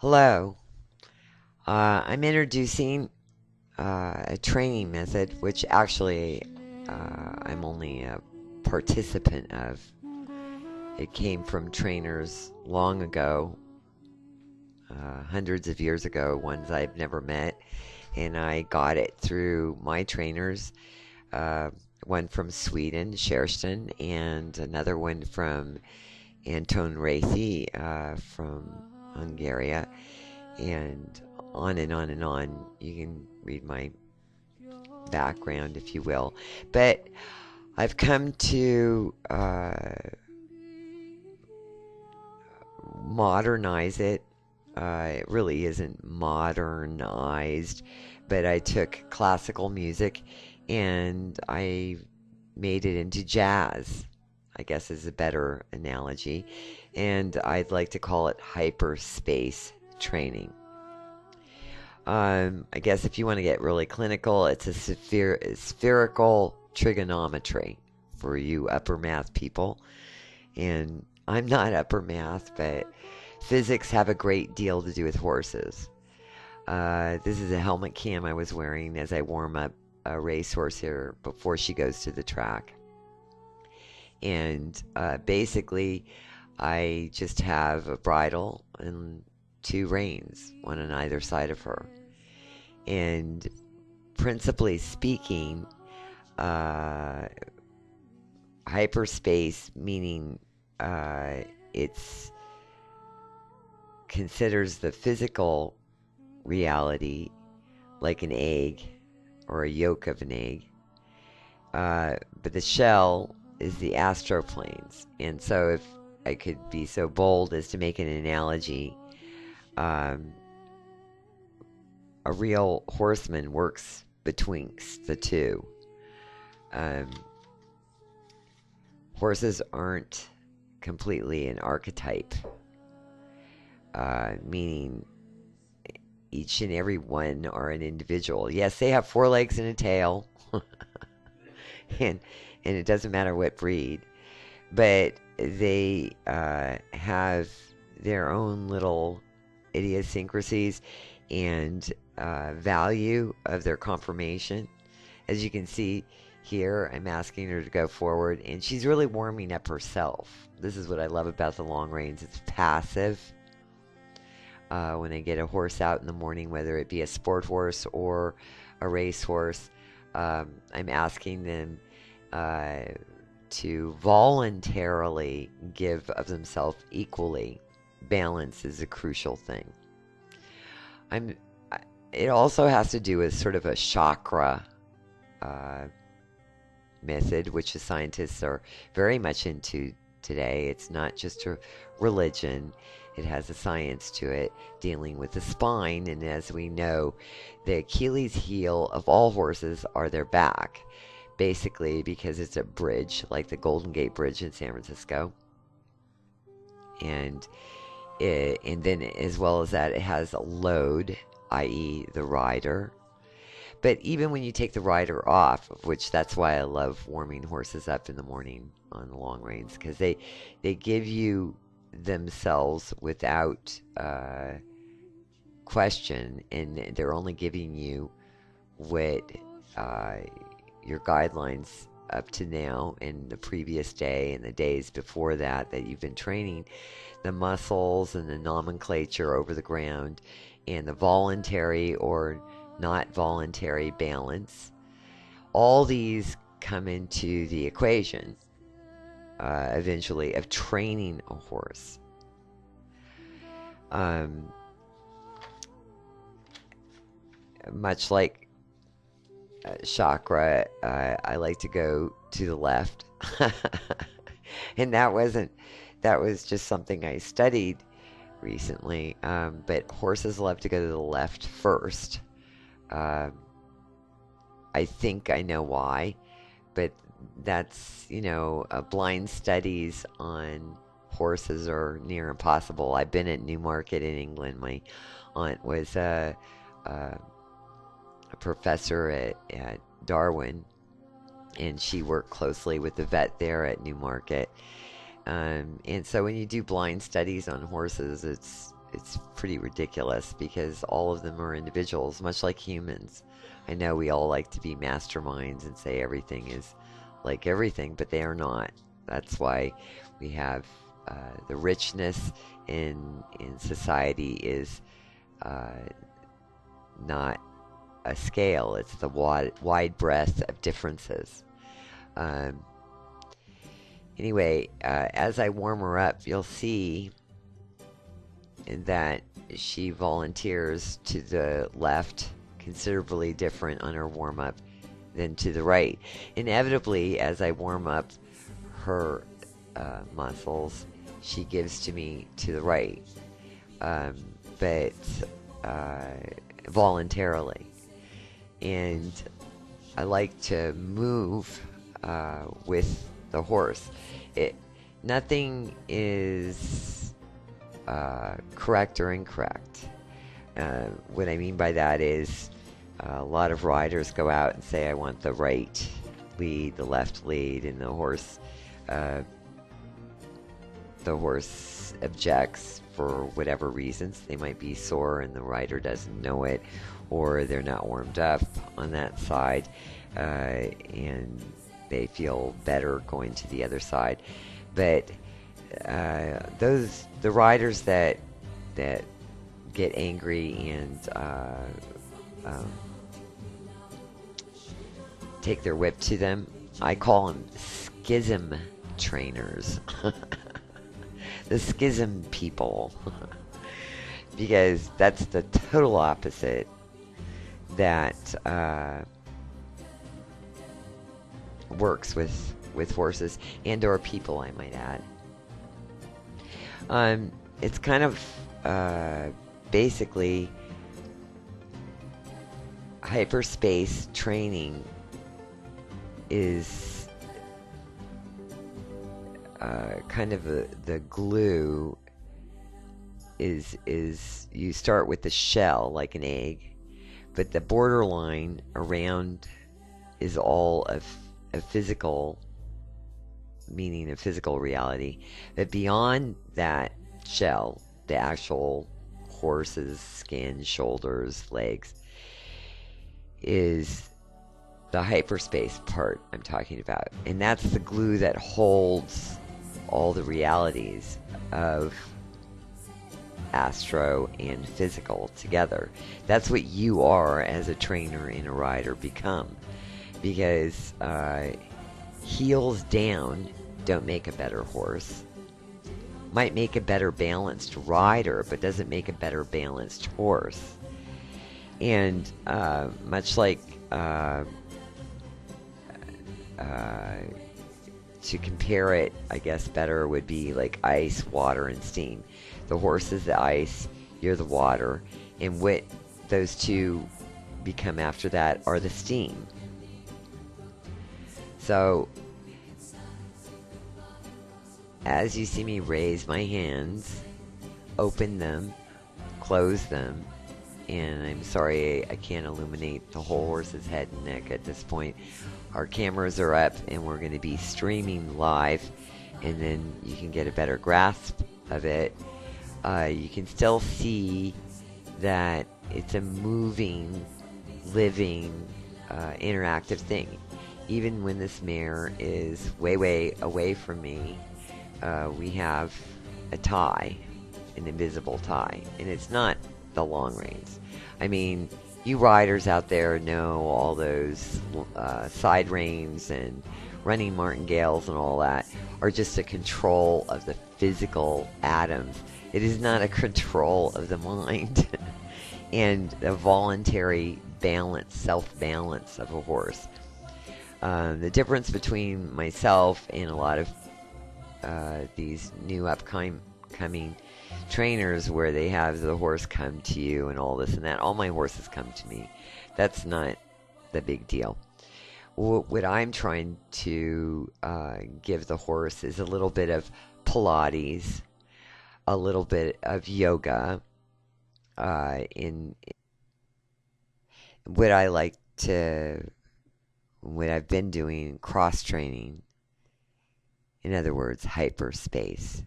Hello. I'm introducing a training method, which actually I'm only a participant of. It came from trainers long ago, hundreds of years ago, ones I've never met, and I got it through my trainers. Uh, One from Sweden, Kerstin, and another one from Anton Rethy from Hungary, and on and on and on. You can read my background, if you will. But I've come to modernize it. It really isn't modernized, but I took classical music and I made it into jazz, I guess is a better analogy. And I'd like to call it hyperspace training. I guess if you want to get really clinical, it's a spherical trigonometry for you upper math people. And I'm not upper math, but physics have a great deal to do with horses. This is a helmet cam I was wearing as I warm up a racehorse here before she goes to the track. And basically, I just have a bridle and two reins, one on either side of her. And principally speaking, hyperspace meaning it's considers the physical reality like an egg or a yolk of an egg, but the shell is the astroplanes. And so, if I could be so bold as to make an analogy, a real horseman works betwixt the two. Horses aren't completely an archetype, meaning each and every one are an individual. Yes, they have four legs and a tail, and it doesn't matter what breed, but they have their own little idiosyncrasies and value of their conformation. As you can see here, I'm asking her to go forward, and she's really warming up herself. This is what I love about the long reins. It's passive. When I get a horse out in the morning, whether it be a sport horse or a race horse, I'm asking them to voluntarily give of themselves equally. Balance is a crucial thing. It also has to do with sort of a chakra method, which the scientists are very much into today. It's not just a religion. It has a science to it, dealing with the spine. And as we know, the Achilles heel of all horses are their back, basically because it's a bridge, like the Golden Gate Bridge in San Francisco. And then as well as that, it has a load, i.e. the rider. But even when you take the rider off, which that's why I love warming horses up in the morning on the long reins, because they give you themselves without question, and they're only giving you what your guidelines up to now and the previous day and the days before that you've been training, the muscles and the nomenclature over the ground, and the voluntary or not voluntary balance. All these come into the equation eventually of training a horse. Much like chakra, I like to go to the left. And that was just something I studied recently. But horses love to go to the left first. I think I know why, but that's, blind studies on horses are near impossible. I've been at Newmarket in England. My aunt was a professor at Darwin, and she worked closely with the vet there at Newmarket. And so when you do blind studies on horses, it's pretty ridiculous because all of them are individuals, much like humans. I know we all like to be masterminds and say everything is like everything, but they are not. That's why we have the richness in society is not a scale. It's the wide breadth of differences. Um, anyway, as I warm her up, you'll see that she volunteers to the left, considerably different on her warm up than to the right. Inevitably, as I warm up her muscles, she gives to me to the right, but voluntarily. And I like to move with the horse. Nothing is correct or incorrect. What I mean by that is a lot of riders go out and say, I want the right lead, the left lead, and the horse objects for whatever reasons. They might be sore and the rider doesn't know it, or they're not warmed up on that side, and they feel better going to the other side. But the riders that get angry and take their whip to them, I call them schism trainers. The schism people. Because that's the total opposite that works with horses and or people, I might add. It's kind of basically hyperspace training is kind of the glue is you start with the shell like an egg, but the borderline around is all of physical, meaning of physical reality. But beyond that shell, the actual horse's skin, shoulders, legs, is the hyperspace part I'm talking about. And that's the glue that holds all the realities of astro and physical together. That's what you are as a trainer and a rider become. Because heels down don't make a better horse. Might make a better balanced rider, but doesn't make a better balanced horse. And much like to compare it, I guess better would be like ice, water, and steam. The horse is the ice, you're the water, and what those two become after that are the steam. So, as you see me raise my hands, open them, close them, and I'm sorry I can't illuminate the whole horse's head and neck at this point. Our cameras are up and we're going to be streaming live, and then you can get a better grasp of it. You can still see that it's a moving, living, interactive thing. Even when this mare is way away from me, we have a tie, an invisible tie, and it's not the long reins. I mean, you riders out there know all those side reins and running martingales and all that are just a control of the physical atoms. It is not a control of the mind and the voluntary balance, self-balance of a horse. The difference between myself and a lot of these new upcoming trainers where they have the horse come to you and all this and that. All my horses come to me. That's not the big deal. What I'm trying to give the horse is a little bit of Pilates, a little bit of yoga, in what I like to, what I've been doing, cross training. In other words, hyperspace.